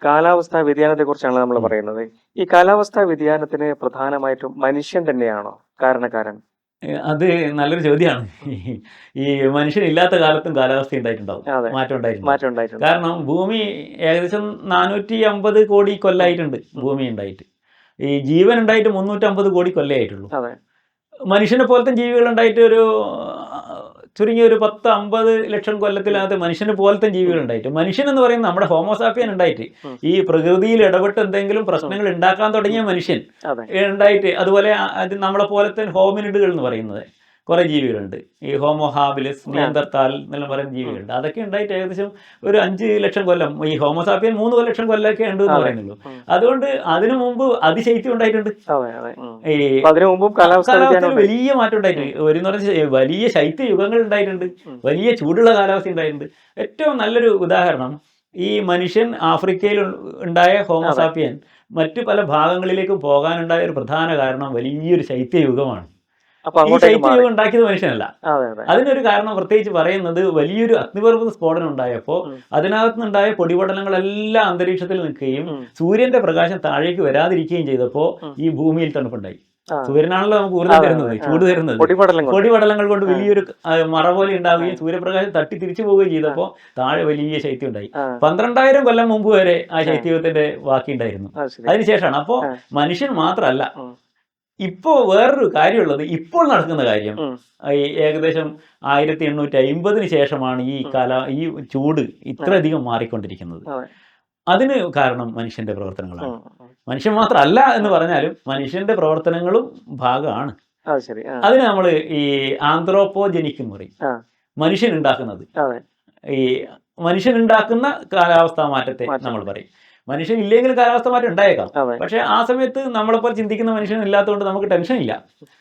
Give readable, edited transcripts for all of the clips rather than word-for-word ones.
കാലാവസ്ഥാ വ്യതിയാനത്തെ കുറിച്ചാണ് നമ്മൾ ഉം. പറയുന്നത്. ഈ കാലാവസ്ഥാ വ്യതിയാനത്തിന് പ്രധാനമായിട്ടും മനുഷ്യൻ തന്നെയാണോ കാരണക്കാരൻ? അത് നല്ലൊരു ചോദ്യമാണ്. ഈ മനുഷ്യനില്ലാത്ത കാലത്തും കാലാവസ്ഥ ഉണ്ടായിട്ടുണ്ടാവും. അതെ. മാറ്റം ഉണ്ടായിട്ടുണ്ടാവും. മാറ്റം ഉണ്ടായിട്ടുണ്ട്. കാരണം ഭൂമി ഏകദേശം 450 കോടി ഉം. കൊല്ലായിട്ടുണ്ട് ഉം. ഭൂമി ഉണ്ടായിട്ട്. ഈ ജീവൻ ഉണ്ടായിട്ട് 350 കോടി കൊല്ലേ ആയിട്ടുള്ളൂ. അതെ. മനുഷ്യനെ പോലത്തെ ജീവികളുണ്ടായിട്ട് ഒരു ചുരുങ്ങിയ ഒരു 10-50 ലക്ഷം കൊല്ലത്തിനകത്ത് മനുഷ്യനെ പോലത്തെ ജീവികളുണ്ടായിട്ട് മനുഷ്യൻ എന്ന് പറയുന്നത് നമ്മുടെ ഹോമോസാപ്പിയൻ ഉണ്ടായിട്ട് ഉം. ഈ പ്രകൃതിയിൽ ഇടപെട്ട് എന്തെങ്കിലും ഉം. പ്രശ്നങ്ങൾ ഉണ്ടാക്കാൻ തുടങ്ങിയ മനുഷ്യൻ അതെ. ഉണ്ടായിട്ട് അതുപോലെ അത് നമ്മളെ പോലത്തെ ഹോമിനിഡുകൾ എന്ന് പറയുന്നത് കുറേ ജീവികളുണ്ട്. ഈ ഹോമോ ഹാബിലിസ്, ആ. നിയന്തർത്താൽ എന്നെല്ലാം പറയുന്ന ജീവികളുണ്ട്. അതൊക്കെ ഉണ്ടായിട്ട് ഏകദേശം ഒരു 5 ലക്ഷം കൊല്ലം, ഈ ഹോമോസാപ്പിയൻ 3 ലക്ഷം കൊല്ലമൊക്കെ ഉണ്ട് എന്ന് അതെ. പറയുന്നുള്ളൂ. ഉം. അതുകൊണ്ട് അതിനു മുമ്പ് അതിശൈത്യം ഉണ്ടായിട്ടുണ്ട്. അതെ, അതെ. ഈ അപ്പൊ അതിനു മുമ്പും കാലാവസ്ഥാ വ്യതിയാനം കാലാവസ്ഥയിൽ ഉണ്ടായി. വലിയ മാറ്റം ഉണ്ടായിട്ടുണ്ട്. ഒരു പറഞ്ഞാൽ വലിയ ശൈത്യ യുഗങ്ങൾ ഉണ്ടായിട്ടുണ്ട്. ഉം. വലിയ ചൂടുള്ള കാലാവസ്ഥ ഉണ്ടായിട്ടുണ്ട്. ഏറ്റവും നല്ലൊരു ഉദാഹരണം ഈ മനുഷ്യൻ ആഫ്രിക്കയിൽ ഉണ്ടായ അതെ. ഹോമോസാപ്പിയൻ മറ്റു പല ഭാഗങ്ങളിലേക്കും പോകാനുണ്ടായ ഒരു പ്രധാന കാരണം വലിയൊരു ശൈത്യയുഗമാണ്. അപ്പൊ ഈ അങ്ങോട്ടേക്ക് മാറി. ശൈത്യയുഗം ഉണ്ടാക്കിയത് മനുഷ്യനല്ല. അതെ, അതെ. അതിനൊരു കാരണം പ്രത്യേകിച്ച് പറയുന്നത് വലിയൊരു അഗ്നിപർവ്വത സ്ഫോടനം ഉണ്ടായപ്പോൾ ഉം. അതിനകത്തുനിന്നുണ്ടായ പൊടിപടലങ്ങളെല്ലാം അന്തരീക്ഷത്തിൽ നിൽക്കുകയും ഉം. സൂര്യന്റെ പ്രകാശം താഴേക്ക് വരാതിരിക്കുകയും ചെയ്തപ്പോൾ ഉം. ഈ ഭൂമിയിൽ തണുപ്പുണ്ടായി. ആ. സൂര്യനാണല്ലോ നമുക്ക് ഊർജ്ജം അതെ, തരുന്നത്, അതെ. ആ. ചൂട് തരുന്നത്. പൊടിപടലം കൊണ്ട്. പൊടിപടലങ്ങൾ കൊണ്ട് ആ. വലിയൊരു മറ പോലെ ആ. ഉണ്ടാവുകയും സൂര്യപ്രകാശം തട്ടി തിരിച്ചു പോവുകയും ചെയ്തപ്പോൾ താഴെ വലിയ ശൈത്യം ഉണ്ടായി. ആ. 12,000 കൊല്ലം മുമ്പ് വരെ ആ ആ. ശൈത്യത്തിന്റെ ബാക്കി ഉണ്ടായിരുന്നു. അത് ശരി. അതിനുശേഷമാണ്. അപ്പോൾ ആ. മനുഷ്യൻ മാത്രമല്ല, ഉം. ഇപ്പോൾ വേറൊരു കാര്യമുള്ളത്, ഇപ്പോൾ നടക്കുന്ന കാര്യം ഉം. ഈ ഏകദേശം 1850 ശേഷമാണ് ഈ ഉം. ഈ ചൂട് ഇത്രയധികം മാറിക്കൊണ്ടിരിക്കുന്നത്. അതെ. അതിന് കാരണം മനുഷ്യന്റെ പ്രവർത്തനങ്ങളാണ്. ഉം. ഉം. മനുഷ്യൻ മാത്രമല്ല എന്ന് പറഞ്ഞാലും മനുഷ്യന്റെ പ്രവർത്തനങ്ങളും ഭാഗമാണ്. അത് ശരി. ആ. അതിന് നമ്മൾ ഈ ആന്ത്രോപ്പോജനിക് എന്ന് പറയും. ആ. മനുഷ്യൻ ഉണ്ടാക്കുന്നത്. അതെ. ഈ മനുഷ്യൻ ഉണ്ടാക്കുന്ന കാലാവസ്ഥാ മാറ്റത്തെ മാറ്റം. നമ്മൾ പറയും. മനുഷ്യൻ ഇല്ലെങ്കിൽ കാലാവസ്ഥ മാറ്റം ഉണ്ടായേക്കാം. അതെ. പക്ഷെ ആ സമയത്ത് നമ്മളെപ്പോലെ ചിന്തിക്കുന്ന മനുഷ്യൻ ഇല്ലാത്തതുകൊണ്ട് നമുക്ക് ടെൻഷൻ ഇല്ല.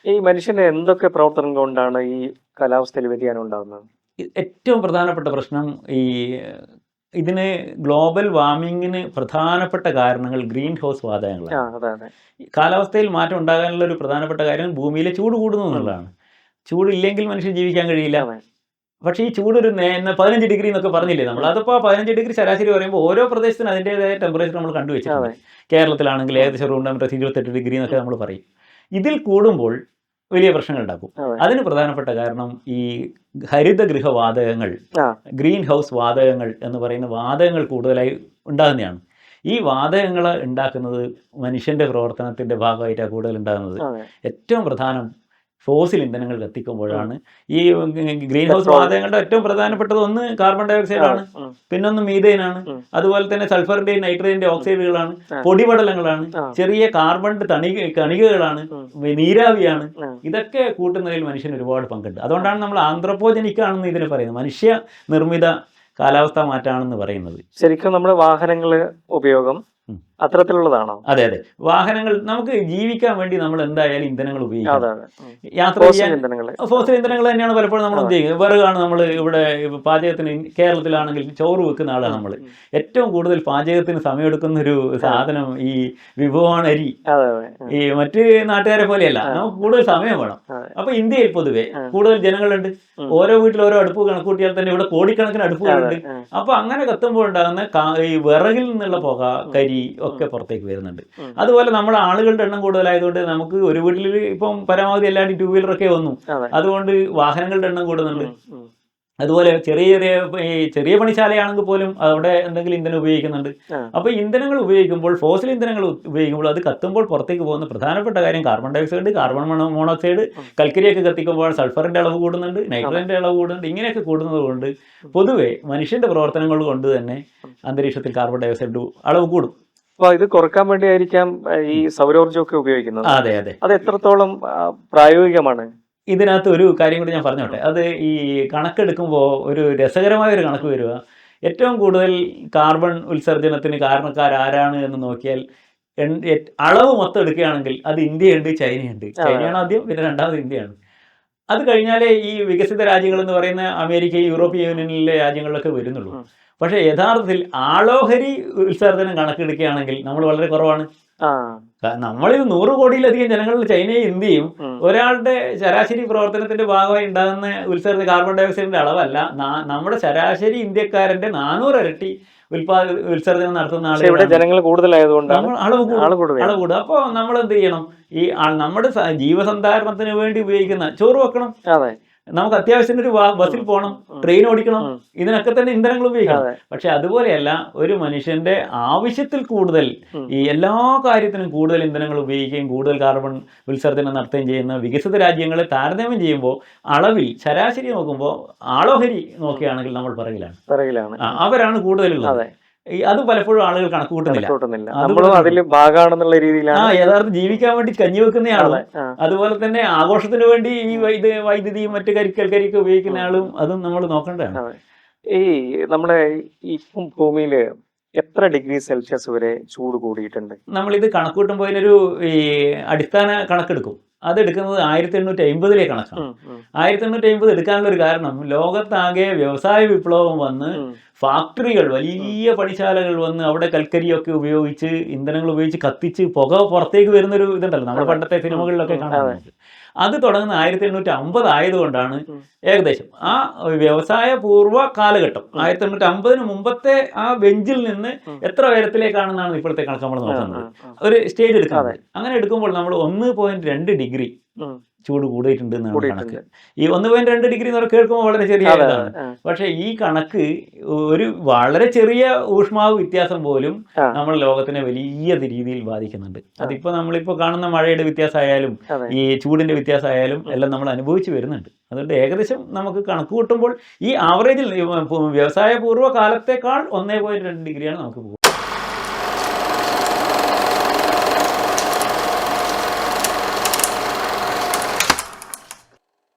ഈ മനുഷ്യന്റെ എന്തൊക്കെ പ്രവർത്തനം കൊണ്ടാണ് ഈ കാലാവസ്ഥയിൽ വ്യതിയാനം ഉണ്ടാകുന്നത്? ഏറ്റവും പ്രധാനപ്പെട്ട പ്രശ്നം ഈ ഇതിന് ഗ്ലോബൽ വാർമിങ്ങിന് പ്രധാനപ്പെട്ട കാരണങ്ങൾ ഗ്രീൻ ഹൗസ് ആ, വാതകങ്ങളാണ്. അതെ, അതെ. കാലാവസ്ഥയിൽ മാറ്റം ഉണ്ടാകാനുള്ള ഒരു പ്രധാനപ്പെട്ട കാര്യം ഭൂമിയിലെ ചൂട് കൂടുന്നു എന്നുള്ളതാണ്. ചൂടില്ലെങ്കിൽ മനുഷ്യൻ ജീവിക്കാൻ കഴിയില്ല. അതെ. പക്ഷേ ഈ ചൂട് ഒരു 15 ഡിഗ്രി എന്നൊക്കെ പറഞ്ഞില്ലേ നമ്മൾ, അതിപ്പോൾ 15 ഡിഗ്രി ശരാശരി പറയുമ്പോൾ ഓരോ പ്രദേശത്തിനും അതിൻ്റെതായ ടെമ്പറേച്ചർ നമ്മൾ കണ്ടുവച്ചിട്ടുണ്ട്. അതെ. കേരളത്തിലാണെങ്കിൽ ഏകദേശം റൂം ടെമ്പറേച്ചർ 28 ഡിഗ്രി എന്നൊക്കെ നമ്മൾ പറയും. ഇതിൽ കൂടുമ്പോൾ വലിയ പ്രശ്നങ്ങൾ ഉണ്ടാക്കും. അതെ. അതിന് പ്രധാനപ്പെട്ട കാരണം ഈ ഹരിതഗൃഹ വാതകങ്ങൾ, ആ. ഗ്രീൻ ഹൗസ് വാതകങ്ങൾ എന്ന് പറയുന്ന വാതകങ്ങൾ കൂടുതലായി ഉണ്ടാകുന്നതാണ്. ഈ വാതകങ്ങൾ ഉണ്ടാക്കുന്നത് മനുഷ്യൻ്റെ പ്രവർത്തനത്തിൻ്റെ ഭാഗമായിട്ടാണ് കൂടുതൽ ഉണ്ടാകുന്നത്. അതെ. ഏറ്റവും പ്രധാനം ഫോസിൽ ഇന്ധനങ്ങൾ കത്തിക്കുമ്പോഴാണ് ഈ ഗ്രീൻ ഹൗസ് പെട്രോൾ. വാതകങ്ങളുടെ ഏറ്റവും പ്രധാനപ്പെട്ടത് ഒന്ന് കാർബൺ ഡൈ ഓക്സൈഡ് ആണ്, അതെ. ഉം. പിന്നൊന്ന് മീഥേനാണ്, ഉം. അതുപോലെ തന്നെ സൾഫറിന്റെയും നൈട്രജന്റെ ഓക്സൈഡുകളാണ്, ആ. പൊടിപടലങ്ങളാണ്, ആ. ചെറിയ കാർബണിന്റെ കണികകളാണ്, ഉം. നീരാവിയാണ്. ആ. ഇതൊക്കെ കൂട്ടുന്നതിൽ മനുഷ്യന് ഒരുപാട് പങ്കുണ്ട്. അതുകൊണ്ടാണ് നമ്മൾ ആന്ത്രോപോജനിക് ആണെന്ന് ഇതിനെ പറയുന്നത്, മനുഷ്യ നിർമ്മിത കാലാവസ്ഥാ മാറ്റാണെന്ന് പറയുന്നത്. ശരിക്കും നമ്മുടെ വാഹനങ്ങള് ഉപയോഗം ഉം. അത്തരത്തിലുള്ളതാണോ? അതെ, അതെ. വാഹനങ്ങൾ നമുക്ക് ജീവിക്കാൻ വേണ്ടി നമ്മൾ എന്തായാലും ഇന്ധനങ്ങൾ ഉപയോഗിക്കണം. അതെ, അതെ. ഉം. യാത്ര ഫോസിൽ ചെയ്യാൻ ഇന്ധനങ്ങള്. ഫോസിൽ ഇന്ധനങ്ങൾ തന്നെയാണ് പലപ്പോഴും നമ്മൾ അതെ. ഉപയോഗിക്കുന്നത്. വിറകാണ് നമ്മൾ ഇവിടെ പാചകത്തിന്, കേരളത്തിലാണെങ്കിൽ ചോറ് വെക്കുന്ന ആളാണ് ഉം. നമ്മൾ. ഉം. ഏറ്റവും കൂടുതൽ പാചകത്തിന് സമയമെടുക്കുന്ന ഒരു സാധനം ഈ വിഭവമാണ് അരി. അതെ, അതെ. ഉം. ഈ മറ്റ് നാട്ടുകാരെ പോലെയല്ല, ആ. നമുക്ക് കൂടുതൽ സമയം വേണം. അതെ. അപ്പൊ ഇന്ത്യയിൽ പൊതുവെ ആ. കൂടുതൽ ജനങ്ങളുണ്ട്. ഉം. ഓരോ വീട്ടിൽ ഓരോ അടുപ്പ് കണക്കൂട്ടിയാൽ തന്നെ ഇവിടെ കോടിക്കണക്കിന് അതെ. അടുപ്പുകളുണ്ട്. ആ. അപ്പൊ അങ്ങനെ കത്തുമ്പോൾ ഉണ്ടാകുന്ന ഈ വിറകിൽ നിന്നുള്ള പുക, കരി ഒക്കെ പുറത്തേക്ക് വരുന്നുണ്ട്. ഉം. അതുപോലെ നമ്മുടെ ആളുകളുടെ എണ്ണം കൂടുതലായതുകൊണ്ട് നമുക്ക് ഒരു വീട്ടിൽ ഇപ്പം പരമാവധി എല്ലാവരും 2 വീലറൊക്കെ വന്നു. അതെ. അതുകൊണ്ട് വാഹനങ്ങളുടെ എണ്ണം കൂടുന്നുണ്ട്. ഉം. ഉം. അതുപോലെ ചെറിയ പണിശാലയാണെങ്കിൽ പോലും അവിടെ എന്തെങ്കിലും ഇന്ധനം ഉപയോഗിക്കുന്നുണ്ട്. ആ. അപ്പോൾ ഇന്ധനങ്ങൾ ഉപയോഗിക്കുമ്പോൾ, ഫോസിൽ ഇന്ധനങ്ങൾ ഉപയോഗിക്കുമ്പോൾ അത് കത്തുമ്പോൾ പുറത്തേക്ക് പോകുന്ന പ്രധാനപ്പെട്ട കാര്യം carbon dioxide, carbon monoxide, കൽക്കരിയൊക്കെ കത്തിക്കുമ്പോൾ സൾഫറിന്റെ അളവ് കൂടുന്നുണ്ട്, നൈട്രജന്റെ അളവ് കൂടുന്നുണ്ട്. ഇങ്ങനെയൊക്കെ കൂടുന്നത് കൊണ്ട് പൊതുവെ മനുഷ്യന്റെ പ്രവർത്തനങ്ങൾ കൊണ്ട് തന്നെ അന്തരീക്ഷത്തിൽ കാർബൺ ഡൈ ഓക്സൈഡ് അളവ് കൂടും. അപ്പൊ ഇത് കുറക്കാൻ വേണ്ടിയായിരിക്കാം ഈ സൗരോർജ്ജമൊക്കെ ഉപയോഗിക്കുന്നത്. അതെ, അതെ. അത് എത്രത്തോളം പ്രായോഗികമാണ്? ഇതിനകത്ത് ഒരു കാര്യം കൂടി ഞാൻ പറഞ്ഞോട്ടെ. അത് ഈ കണക്കെടുക്കുമ്പോൾ ഒരു രസകരമായ ഒരു കണക്ക് വരിക, ഏറ്റവും കൂടുതൽ കാർബൺ ഉത്സർജനത്തിന് കാരണക്കാരാരാണ് എന്ന് നോക്കിയാൽ അളവ് മൊത്തം എടുക്കുകയാണെങ്കിൽ അത് ഇന്ത്യയുണ്ട്, ചൈനയുണ്ട്. ചൈനയാണ് ആദ്യം, പിന്നെ രണ്ടാമത് ഇന്ത്യയാണ്. അത് കഴിഞ്ഞാലേ ഈ വികസിത രാജ്യങ്ങൾ എന്ന് പറയുന്ന അമേരിക്ക, യൂറോപ്യൻ യൂണിയനിലെ രാജ്യങ്ങളിലൊക്കെ വരുന്നുള്ളൂ. പക്ഷേ യഥാർത്ഥത്തിൽ ആളോഹരി ഉത്സർജനം കണക്കെടുക്കുകയാണെങ്കിൽ നമ്മൾ വളരെ കുറവാണ്. ആ. നമ്മളിത് 100 കോടിയിലധികം ജനങ്ങളിൽ ചൈനയും ഇന്ത്യയും ഉം. ഒരാളുടെ ശരാശരി പ്രവർത്തനത്തിന്റെ ഭാഗമായി ഉണ്ടാകുന്ന കാർബൺ ഡൈ ഓക്സൈഡിന്റെ അളവല്ല, നമ്മുടെ ശരാശരി ഇന്ത്യക്കാരന്റെ 400 ഇരട്ടി ഉത്സർജനം നടത്തുന്ന പക്ഷെ ഇവിടെ ആളുകളാണ്. ജനങ്ങൾ കൂടുതലായതുകൊണ്ടാണ് നമ്മൾ അളവ് കൂടും, ആള് കൂടുതൽ. അളവ് കൂടും. അപ്പോൾ നമ്മൾ എന്ത് ചെയ്യണം? ഈ നമ്മുടെ ജീവസന്ധാരണത്തിന് വേണ്ടി ഉപയോഗിക്കുന്ന ചോറ് വെക്കണം, അതെ. നമുക്ക് അത്യാവശ്യത്തിന് ഒരു ബസ്സിൽ പോകണം, ട്രെയിൻ ഓടിക്കണം, ഇതിനൊക്കെ തന്നെ ഇന്ധനങ്ങൾ ഉപയോഗിക്കണം. അതെ. പക്ഷെ അതുപോലെയല്ല, ഒരു മനുഷ്യന്റെ ആവശ്യത്തിൽ കൂടുതൽ ഈ എല്ലാ കാര്യത്തിനും കൂടുതൽ ഇന്ധനങ്ങൾ ഉപയോഗിക്കുകയും കൂടുതൽ കാർബൺ ഉത്സർജനം നടത്തുകയും ചെയ്യുന്ന വികസിത രാജ്യങ്ങളെ താരതമ്യം ചെയ്യുമ്പോൾ അളവിൽ ശരാശരി നോക്കുമ്പോൾ ആളോഹരി നോക്കുകയാണെങ്കിൽ നമ്മൾ പിറകിലാണ്. അവരാണ് കൂടുതലുള്ളത്. അതെ. അത് പലപ്പോഴും ആളുകൾ കണക്ക് കൂട്ടുന്നില്ല. നമ്മളും അതിൽ ഭാഗമാണെന്നുള്ള രീതിയിലാണ്. യഥാർത്ഥം ജീവിക്കാൻ വേണ്ടി കഞ്ഞി വെക്കുന്നയാളും അതുപോലെ തന്നെ ആഘോഷത്തിന് വേണ്ടി ഈ വൈദ്യുതിയും മറ്റു കരിക്കൊക്കെ ഉപയോഗിക്കുന്ന ആളും അതും നമ്മൾ നോക്കേണ്ടതാണ്. ഈ നമ്മുടെ ഇപ്പം ഭൂമിയില് എത്ര ഡിഗ്രി സെൽഷ്യസ് വരെ ചൂട് കൂടിയിട്ടുണ്ട്? നമ്മളിത് കണക്കൂട്ടുമ്പോൾ ഇതിനൊരു ഈ അടിസ്ഥാന കണക്കെടുക്കും. അതെടുക്കുന്നത് 1850 കണക്കാണ്. 1850 എടുക്കാനുള്ള ഒരു കാരണം, ലോകത്താകെ വ്യവസായ വിപ്ലവം വന്ന് ഫാക്ടറികൾ, വലിയ പണിശാലകൾ വന്ന് അവിടെ കൽക്കരിയൊക്കെ ഉപയോഗിച്ച്, ഇന്ധനങ്ങൾ ഉപയോഗിച്ച് കത്തിച്ച് പുക പുറത്തേക്ക് വരുന്നൊരു ഇതുണ്ടല്ലോ നമ്മുടെ പണ്ടത്തെ സിനിമകളിലൊക്കെ കാണാൻ. അത് തുടങ്ങുന്ന 1850 ആയതുകൊണ്ടാണ് ഏകദേശം ആ വ്യവസായ പൂർവ്വ കാലഘട്ടം 1850 മുമ്പത്തെ ആ ബെഞ്ചിൽ നിന്ന് എത്ര ഉയരത്തിലേക്കാണെന്നാണ് ഇപ്പോഴത്തെ കണക്ക് നമ്മൾ നോക്കുന്നത്. ഒരു സ്റ്റേജ് എടുക്കുന്നത്. അങ്ങനെ എടുക്കുമ്പോൾ നമ്മൾ 1.2 ഡിഗ്രി ചൂട് കൂടിയിട്ടുണ്ട് എന്നാണ് കണക്ക്. ഈ 1.2 ഡിഗ്രി എന്ന് കേൾക്കുമ്പോൾ വളരെ ചെറിയ ഇതാണ്. പക്ഷെ ഈ കണക്ക് ഒരു വളരെ ചെറിയ ഊഷ്മാവ് വ്യത്യാസം പോലും നമ്മുടെ ലോകത്തിനെ വലിയ രീതിയിൽ ബാധിക്കുന്നുണ്ട്. അതിപ്പോ നമ്മളിപ്പോ കാണുന്ന മഴയുടെ വ്യത്യാസമായാലും ഈ ചൂടിന്റെ വ്യത്യാസമായാലും എല്ലാം നമ്മൾ അനുഭവിച്ചു വരുന്നുണ്ട്. അതുകൊണ്ട് ഏകദേശം നമുക്ക് കണക്ക് കൂട്ടുമ്പോൾ ഈ ആവറേജിൽ വ്യവസായ പൂർവ്വ കാലത്തേക്കാൾ 1.2 ഡിഗ്രിയാണ് നമുക്ക്